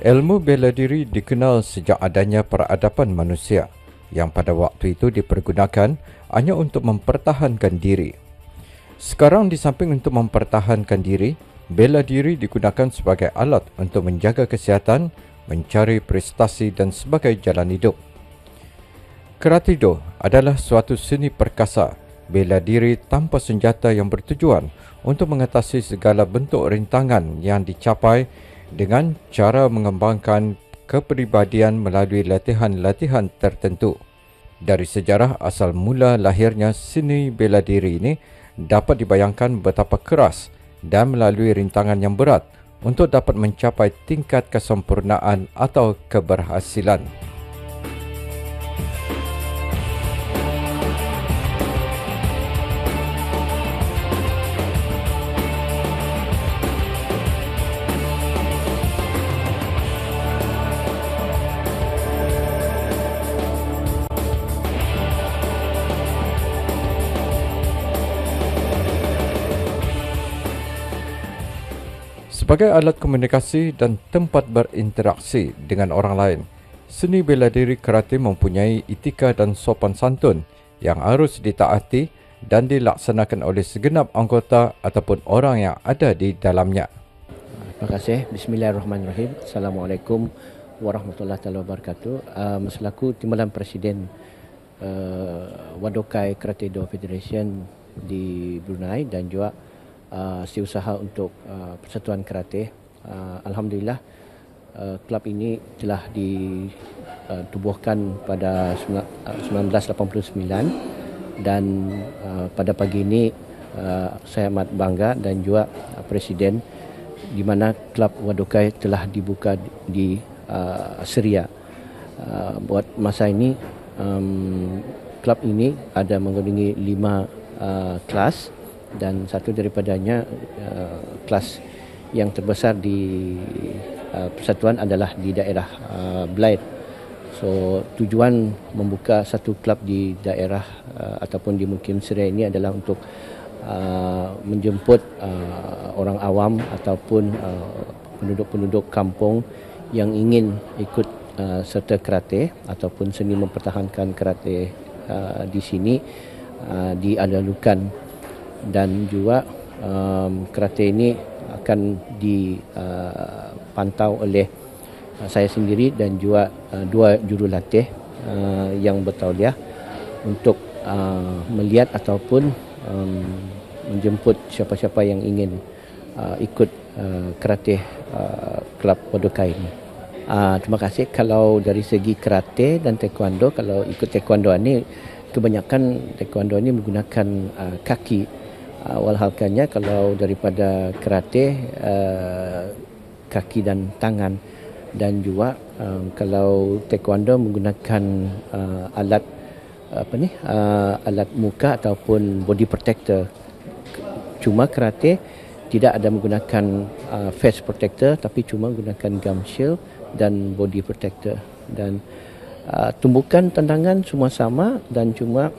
Ilmu bela diri dikenal sejak adanya peradaban manusia yang pada waktu itu dipergunakan hanya untuk mempertahankan diri. Sekarang di samping untuk mempertahankan diri, bela diri digunakan sebagai alat untuk menjaga kesihatan, mencari prestasi dan sebagai jalan hidup. Karate Do adalah suatu seni perkasa bela diri tanpa senjata yang bertujuan untuk mengatasi segala bentuk rintangan yang dicapai dengan cara mengembangkan kepribadian melalui latihan-latihan tertentu. Dari sejarah asal mula lahirnya seni bela diri ini dapat dibayangkan betapa keras dan melalui rintangan yang berat untuk dapat mencapai tingkat kesempurnaan atau keberhasilan. Sebagai alat komunikasi dan tempat berinteraksi dengan orang lain, seni bela diri karate mempunyai etika dan sopan santun yang harus ditaati dan dilaksanakan oleh segenap anggota ataupun orang yang ada di dalamnya. Terima kasih. Bismillahirrahmanirrahim. Assalamualaikum warahmatullahi wabarakatuh. Selaku Timbalan Presiden Wadokai Karate Do Federation di Brunei dan juga setiausaha untuk Persatuan Karate. Alhamdulillah, klub ini telah ditubuhkan pada 1989 dan pada pagi ini saya amat bangga dan juga Presiden di mana klub Wadokai telah dibuka di Seria. Buat masa ini klub ini ada mengandungi 5 kelas dan satu daripadanya kelas yang terbesar di persatuan adalah di daerah Blyth. So tujuan membuka satu klub di daerah ataupun di Mukim Seria ini adalah untuk menjemput orang awam ataupun penduduk-penduduk kampung yang ingin ikut serta karate ataupun seni mempertahankan karate di sini diadalukan. Dan juga karate ini akan dipantau oleh saya sendiri dan juga 2 jurulatih yang bertauliah untuk melihat ataupun menjemput siapa-siapa yang ingin ikut karate klub Wadokai ini. Terima kasih. Kalau dari segi karate dan taekwondo, kalau ikut taekwondo ini kebanyakan taekwondo ini menggunakan kaki. Walhalkannya kalau daripada karate kaki dan tangan, dan juga kalau taekwondo menggunakan alat alat muka ataupun body protector. Cuma karate tidak ada menggunakan face protector tapi cuma menggunakan gum shield dan body protector. Dan tumbukan tendangan semua sama dan cuma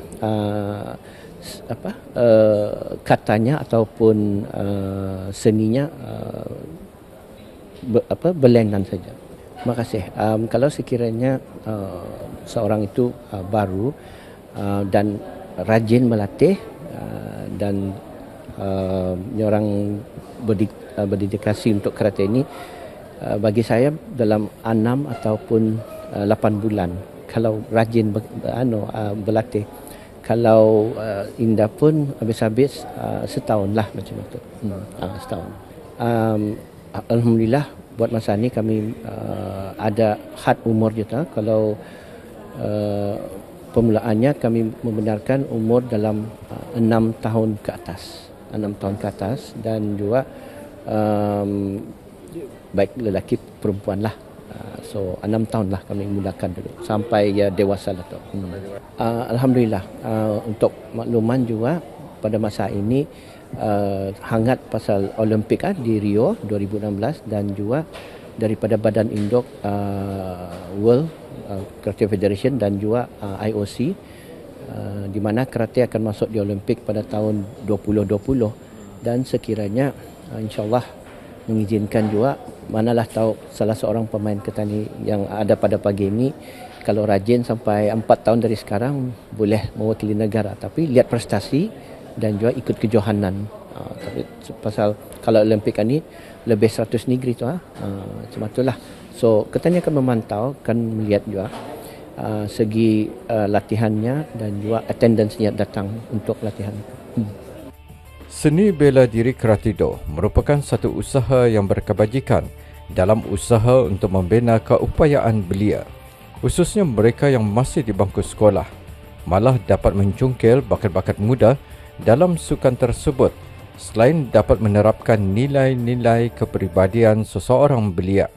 katanya ataupun seninya berlainan saja. Terima kasih. Kalau sekiranya seorang itu baru dan rajin melatih dan orang berdedikasi untuk karate ini, bagi saya dalam 6 ataupun 8 bulan kalau rajin berlatih. Kalau Indah pun habis-habis setahun lah macam itu. Setahun. Alhamdulillah buat masa ni kami ada had umur juga. Kalau permulaannya kami membenarkan umur dalam 6 tahun ke atas. 6 tahun ke atas dan juga baik lelaki perempuan lah. So 6 tahun lah kami mulakan dulu sampai dewasa lah tu. Alhamdulillah, untuk makluman juga pada masa ini hangat pasal Olimpik di Rio 2016 dan juga daripada Badan Induk World Karate Federation dan juga IOC di mana karate akan masuk di Olimpik pada tahun 2020 dan sekiranya insyaAllah mengizinkan juga, manalah tahu salah seorang pemain ketani yang ada pada pagi ini kalau rajin sampai 4 tahun dari sekarang boleh mewakili negara, tapi lihat prestasi dan juga ikut kejohanan. Tapi pasal kalau Olimpik ini lebih 100 negeri tu macam itulah. So ketani akan memantau, akan melihat juga segi latihannya dan juga attendance-nya datang untuk latihan. Seni bela diri Keratido merupakan satu usaha yang berkebajikan dalam usaha untuk membina keupayaan belia, khususnya mereka yang masih di bangku sekolah, malah dapat mencungkil bakat-bakat muda dalam sukan tersebut selain dapat menerapkan nilai-nilai kepribadian seseorang belia.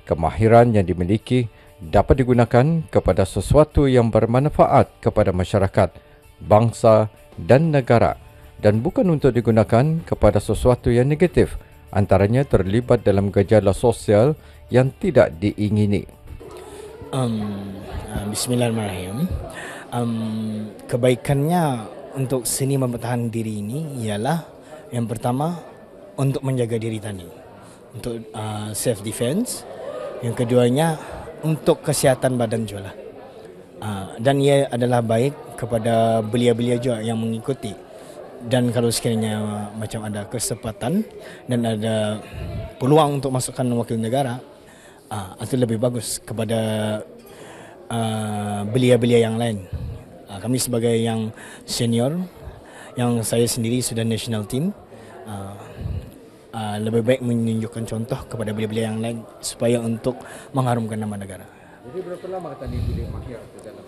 Kemahiran yang dimiliki dapat digunakan kepada sesuatu yang bermanfaat kepada masyarakat, bangsa dan negara, dan bukan untuk digunakan kepada sesuatu yang negatif, antaranya terlibat dalam gejala sosial yang tidak diingini. Bismillahirrahmanirrahim. Kebaikannya untuk seni mempertahankan diri ini ialah yang pertama untuk menjaga diri tadi, untuk self defense. Yang keduanya untuk kesihatan badan juga. Dan ia adalah baik kepada belia-belia juga yang mengikuti. Dan kalau sekiranya macam ada kesempatan dan ada peluang untuk masukkan wakil negara, itu lebih bagus kepada belia-belia yang lain. Kami sebagai yang senior, yang saya sendiri sudah national team, lebih baik menunjukkan contoh kepada belia-belia yang lain supaya untuk mengharumkan nama negara. Jadi berapa lama kata diri mahir dalam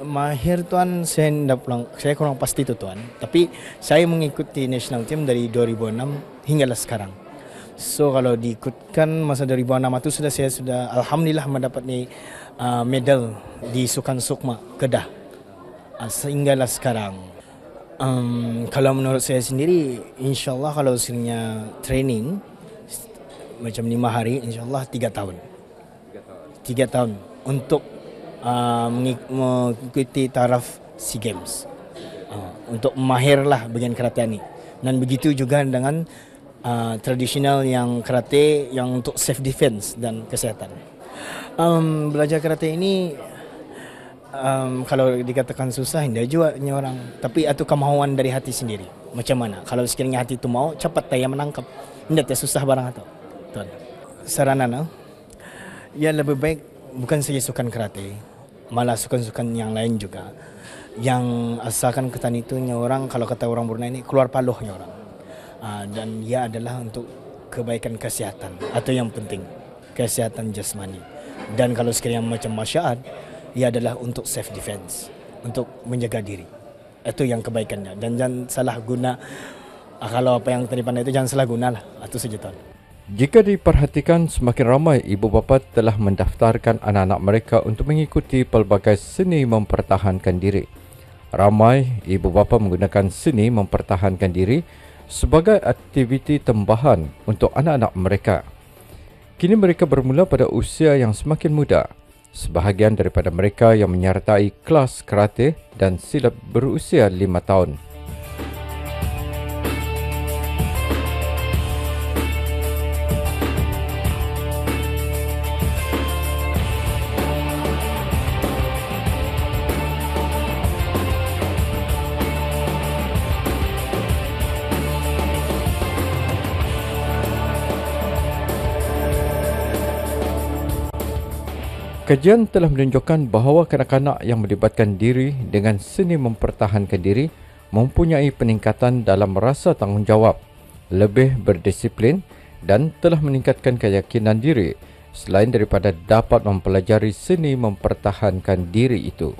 mahir tuan saya kurang pasti tu tuan, tapi saya mengikuti national team dari 2006 hinggalah sekarang. So kalau diikutkan masa 2006 itu saya sudah alhamdulillah mendapat medal di Sukan Sukma Kedah sehinggalah sekarang. Kalau menurut saya sendiri, insyaallah kalau sekiranya training macam 5 hari, insyaallah 3 tahun. 3 tahun untuk mengikuti taraf SEA Games, untuk mahirlah bagian karate ini. Dan begitu juga dengan tradisional yang karate yang untuk self defense dan kesehatan. Belajar karate ini kalau dikatakan susah, tidak juga orang, tapi itu kemauan dari hati sendiri. Macam mana? Kalau sekiranya hati itu mau, cepat saya menangkap. Tidak susah barang atau. Tuan. Saranana, ya lebih baik bukan saja sukan karate, malah sukan-sukan yang lain juga. Yang asalkan ketan itu orang, kalau kata orang Brunei ini keluar paluhnya orang. Dan ia adalah untuk kebaikan kesehatan atau yang penting kesehatan jasmani. Dan kalau sekiranya macam masyarakat, ia adalah untuk self defense, untuk menjaga diri. Itu yang kebaikannya. Dan jangan salah guna. Kalau apa yang tadi pandai itu jangan salah gunalah. Itu saja tuan. Jika diperhatikan, semakin ramai ibu bapa telah mendaftarkan anak-anak mereka untuk mengikuti pelbagai seni mempertahankan diri. Ramai ibu bapa menggunakan seni mempertahankan diri sebagai aktiviti tambahan untuk anak-anak mereka. Kini mereka bermula pada usia yang semakin muda. Sebahagian daripada mereka yang menyertai kelas karate dan silat berusia 5 tahun. Kajian telah menunjukkan bahawa kanak-kanak yang melibatkan diri dengan seni mempertahankan diri mempunyai peningkatan dalam rasa tanggungjawab, lebih berdisiplin dan telah meningkatkan keyakinan diri selain daripada dapat mempelajari seni mempertahankan diri itu.